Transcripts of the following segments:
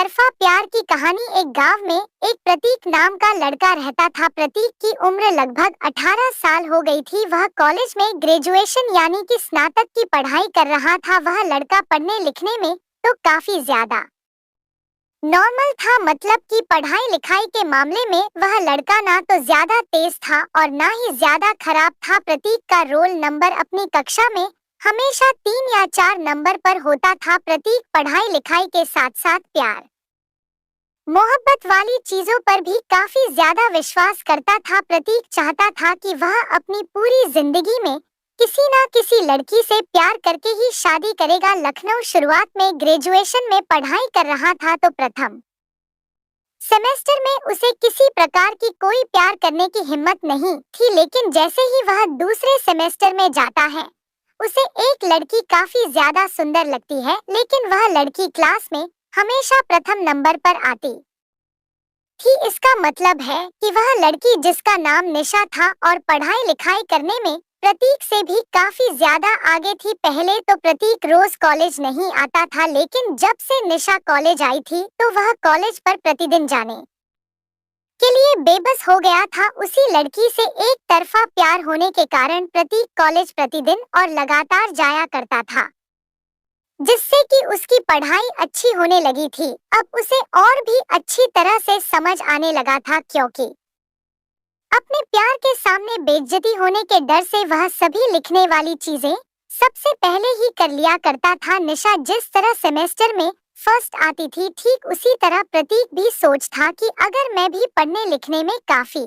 तरफा प्यार की कहानी। एक गांव में एक प्रतीक नाम का लड़का रहता था। प्रतीक की उम्र लगभग 18 साल हो गई थी। वह कॉलेज में ग्रेजुएशन यानी कि स्नातक की पढ़ाई कर रहा था। वह लड़का पढ़ने लिखने में तो काफी ज्यादा नॉर्मल था, मतलब कि पढ़ाई लिखाई के मामले में वह लड़का ना तो ज्यादा तेज था और ना ही ज्यादा खराब था। प्रतीक का रोल नंबर अपनी कक्षा में हमेशा 3 या 4 नंबर पर होता था। प्रतीक पढ़ाई लिखाई के साथ साथ प्यार मोहब्बत वाली चीजों पर भी काफी ज्यादा विश्वास करता था। प्रतीक चाहता था कि वह अपनी पूरी जिंदगी में किसी ना किसी लड़की से प्यार करके ही शादी करेगा। लखनऊ शुरुआत में ग्रेजुएशन में पढ़ाई कर रहा था तो प्रथम सेमेस्टर में उसे किसी प्रकार की कोई प्यार करने की हिम्मत नहीं थी, लेकिन जैसे ही वह दूसरे सेमेस्टर में जाता है उसे एक लड़की काफी ज्यादा सुंदर लगती है, लेकिन वह लड़की क्लास में हमेशा प्रथम नंबर पर आती थी। इसका मतलब है कि वह लड़की जिसका नाम निशा था और पढ़ाई लिखाई करने में प्रतीक से भी काफी ज्यादा आगे थी। पहले तो प्रतीक रोज कॉलेज नहीं आता था, लेकिन जब से निशा कॉलेज आई थी तो वह कॉलेज पर प्रतिदिन जाने के लिए बेबस हो गया था। उसी लड़की से एक तरफा प्यार होने के कारण प्रतीक कॉलेज प्रतिदिन और लगातार जाया करता था, जिससे कि उसकी पढ़ाई अच्छी होने लगी थी। अब उसे और भी अच्छी तरह से समझ आने लगा था, क्योंकि अपने प्यार के सामने बेइज्जती होने के डर से वह सभी लिखने वाली चीजें सबसे पहले ही कर लिया करता था। निशा जिस तरह सेमेस्टर में फर्स्ट आती थी, ठीक उसी तरह प्रतीक भी सोच था कि अगर मैं भी पढ़ने लिखने में काफी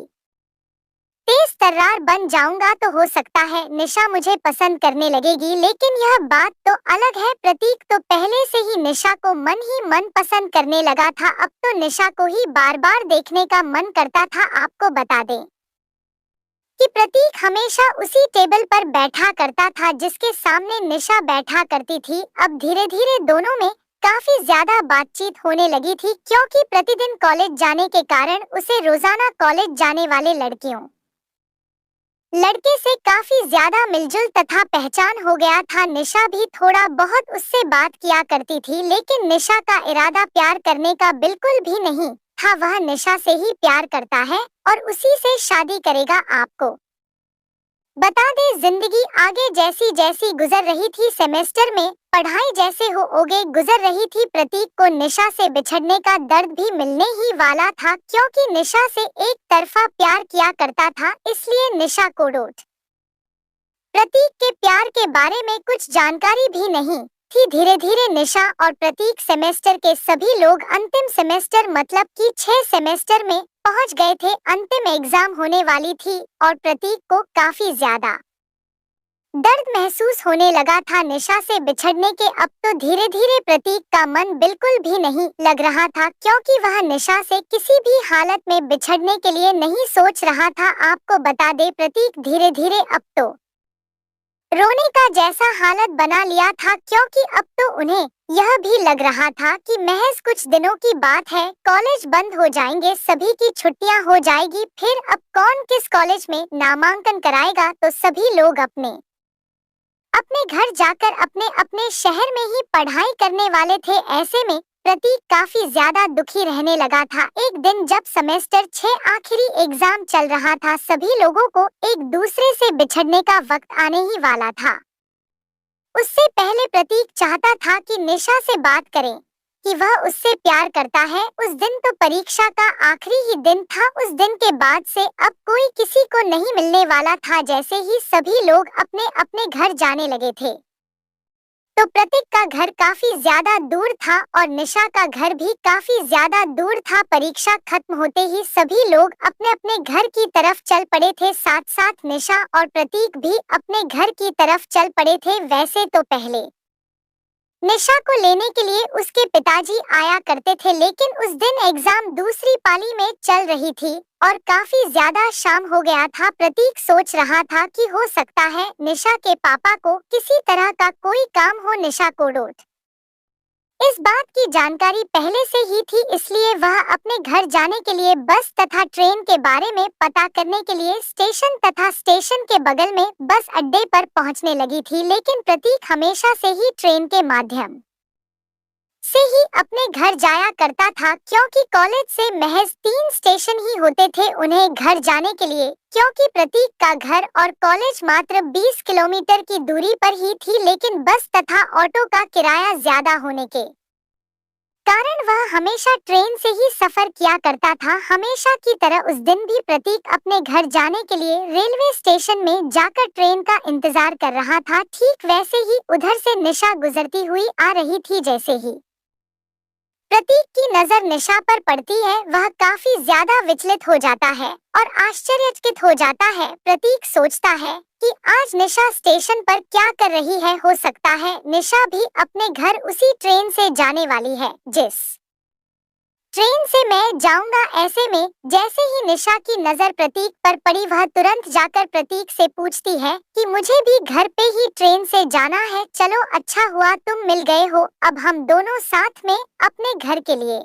तेज तर्रार बन जाऊंगा तो हो सकता है निशा मुझे पसंद करने लगेगी। लेकिन यह बात तो अलग है, प्रतीक तो पहले से ही निशा को मन ही मन पसंद करने लगा था। अब तो निशा को ही बार बार देखने का मन करता था। आपको बता दें कि प्रतीक हमेशा उसी टेबल पर बैठा करता था जिसके सामने निशा बैठा करती थी। अब धीरे धीरे दोनों में काफी ज्यादा बातचीत होने लगी थी, क्योंकि प्रतिदिन कॉलेज जाने के कारण उसे रोजाना कॉलेज जाने वाले लड़के से काफी ज्यादा मिलजुल तथा पहचान हो गया था। निशा भी थोड़ा बहुत उससे बात किया करती थी, लेकिन निशा का इरादा प्यार करने का बिल्कुल भी नहीं था। वह निशा से ही प्यार करता है और उसी से शादी करेगा। आपको बता दे, जिंदगी आगे जैसी जैसी गुजर रही थी, सेमेस्टर में पढ़ाई जैसे हो ओगे गुजर रही थी, प्रतीक को निशा से बिछड़ने का दर्द भी मिलने ही वाला था, क्योंकि निशा से एक तरफा प्यार किया करता था। इसलिए निशा को रोट प्रतीक के प्यार के बारे में कुछ जानकारी भी नहीं थी। धीरे धीरे निशा और प्रतीक सेमेस्टर के सभी लोग अंतिम सेमेस्टर मतलब कि 6 सेमेस्टर में पहुंच गए थे। अंतिम एग्जाम होने वाली थी और प्रतीक को काफी ज्यादा दर्द महसूस होने लगा था निशा से बिछड़ने के। अब तो धीरे धीरे प्रतीक का मन बिल्कुल भी नहीं लग रहा था, क्योंकि वह निशा से किसी भी हालत में बिछड़ने के लिए नहीं सोच रहा था। आपको बता दे, प्रतीक धीरे धीरे अब तो रोने का जैसा हालत बना लिया था, क्योंकि अब तो उन्हें यह भी लग रहा था कि महज कुछ दिनों की बात है, कॉलेज बंद हो जाएंगे, सभी की छुट्टियां हो जाएगी। फिर अब कौन किस कॉलेज में नामांकन कराएगा, तो सभी लोग अपने अपने घर जाकर अपने अपने शहर में ही पढ़ाई करने वाले थे। ऐसे में प्रतीक काफी ज्यादा दुखी रहने लगा था। एक दिन जब सेमेस्टर 6 आखिरी एग्जाम चल रहा था, सभी लोगों को एक दूसरे से बिछड़ने का वक्त आने ही वाला था। उससे पहले प्रतीक चाहता था कि निशा से बात करें कि वह उससे प्यार करता है। उस दिन तो परीक्षा का आखिरी ही दिन था। उस दिन के बाद से अब कोई किसी को नहीं मिलने वाला था। जैसे ही सभी लोग अपने अपने घर जाने लगे थे, तो प्रतीक का घर काफी ज्यादा दूर था और निशा का घर भी काफी ज्यादा दूर था। परीक्षा खत्म होते ही सभी लोग अपने अपने घर की तरफ चल पड़े थे। साथ साथ निशा और प्रतीक भी अपने घर की तरफ चल पड़े थे। वैसे तो पहले निशा को लेने के लिए उसके पिताजी आया करते थे, लेकिन उस दिन एग्जाम दूसरी पाली में चल रही थी और काफी ज्यादा शाम हो गया था। प्रतीक सोच रहा था कि हो सकता है निशा के पापा को किसी तरह का कोई काम हो। निशा को रोट इस बात की जानकारी पहले से ही थी, इसलिए वह अपने घर जाने के लिए बस तथा ट्रेन के बारे में पता करने के लिए स्टेशन तथा स्टेशन के बगल में बस अड्डे पर पहुंचने लगी थी। लेकिन प्रतीक हमेशा से ही ट्रेन के माध्यम से ही अपने घर जाया करता था, क्योंकि कॉलेज से महज 3 स्टेशन ही होते थे उन्हें घर जाने के लिए। क्योंकि प्रतीक का घर और कॉलेज मात्र 20 किलोमीटर की दूरी पर ही थी, लेकिन बस तथा ऑटो का किराया ज्यादा होने के कारण वह हमेशा ट्रेन से ही सफर किया करता था। हमेशा की तरह उस दिन भी प्रतीक अपने घर जाने के लिए रेलवे स्टेशन में जाकर ट्रेन का इंतजार कर रहा था। ठीक वैसे ही उधर से निशा गुजरती हुई आ रही थी। जैसे ही प्रतीक की नजर निशा पर पड़ती है, वह काफी ज्यादा विचलित हो जाता है और आश्चर्यचकित हो जाता है। प्रतीक सोचता है कि आज निशा स्टेशन पर क्या कर रही है। हो सकता है निशा भी अपने घर उसी ट्रेन से जाने वाली है जिस ट्रेन से मैं जाऊंगा। ऐसे में जैसे ही निशा की नजर प्रतीक पर पड़ी, वह तुरंत जाकर प्रतीक से पूछती है कि मुझे भी घर पे ही ट्रेन से जाना है। चलो, अच्छा हुआ तुम मिल गए हो, अब हम दोनों साथ में अपने घर के लिए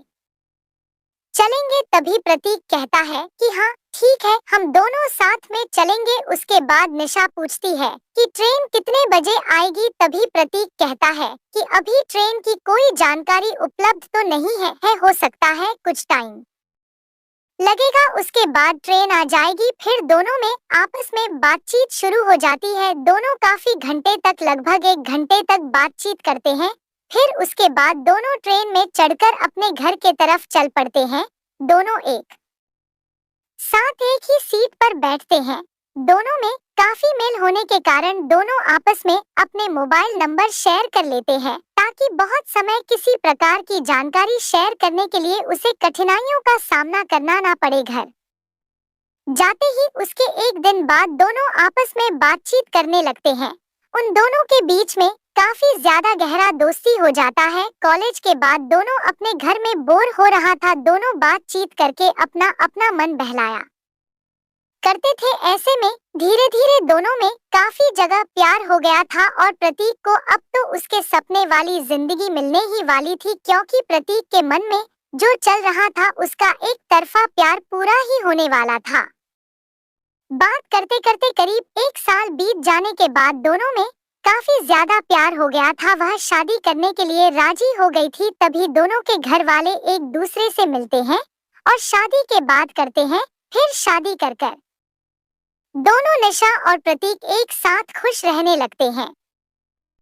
चलेंगे। तभी प्रतीक कहता है कि हाँ ठीक है, हम दोनों साथ में चलेंगे। उसके बाद निशा पूछती है कि ट्रेन कितने बजे आएगी। तभी प्रतीक कहता है कि अभी ट्रेन की कोई जानकारी उपलब्ध तो नहीं है, हो सकता है कुछ टाइम लगेगा, उसके बाद ट्रेन आ जाएगी। फिर दोनों में आपस में बातचीत शुरू हो जाती है। दोनों काफी घंटे तक, लगभग 1 घंटे तक बातचीत करते हैं। फिर उसके बाद दोनों ट्रेन में चढ़कर अपने घर के तरफ चल पड़ते हैं। दोनों एक साथ एक ही सीट पर बैठते हैं। दोनों में काफी मेल होने के कारण दोनों आपस में अपने मोबाइल नंबर शेयर कर लेते हैं, ताकि बहुत समय किसी प्रकार की जानकारी शेयर करने के लिए उसे कठिनाइयों का सामना करना ना पड़े। घर जाते ही उसके 1 दिन बाद दोनों आपस में बातचीत करने लगते हैं। उन दोनों के बीच में काफी ज्यादा गहरा दोस्ती हो जाता है। कॉलेज के बाद दोनों अपने घर में बोर हो रहा था। दोनों बातचीत करके अपना अपना मन बहलाया करते थे। ऐसे में धीरे धीरे दोनों में काफी जगह प्यार हो गया था और प्रतीक को अब तो उसके सपने वाली जिंदगी मिलने ही वाली थी, क्योंकि प्रतीक के मन में जो चल रहा था उसका एक तरफा प्यार पूरा ही होने वाला था। बात करते करते करीब 1 साल बीत जाने के बाद दोनों में काफी ज्यादा प्यार हो गया था। वह शादी करने के लिए राजी हो गई थी। तभी दोनों के घर वाले एक दूसरे से मिलते हैं और शादी के बात करते हैं। फिर शादी कर दोनों निशा और प्रतीक एक साथ खुश रहने लगते हैं।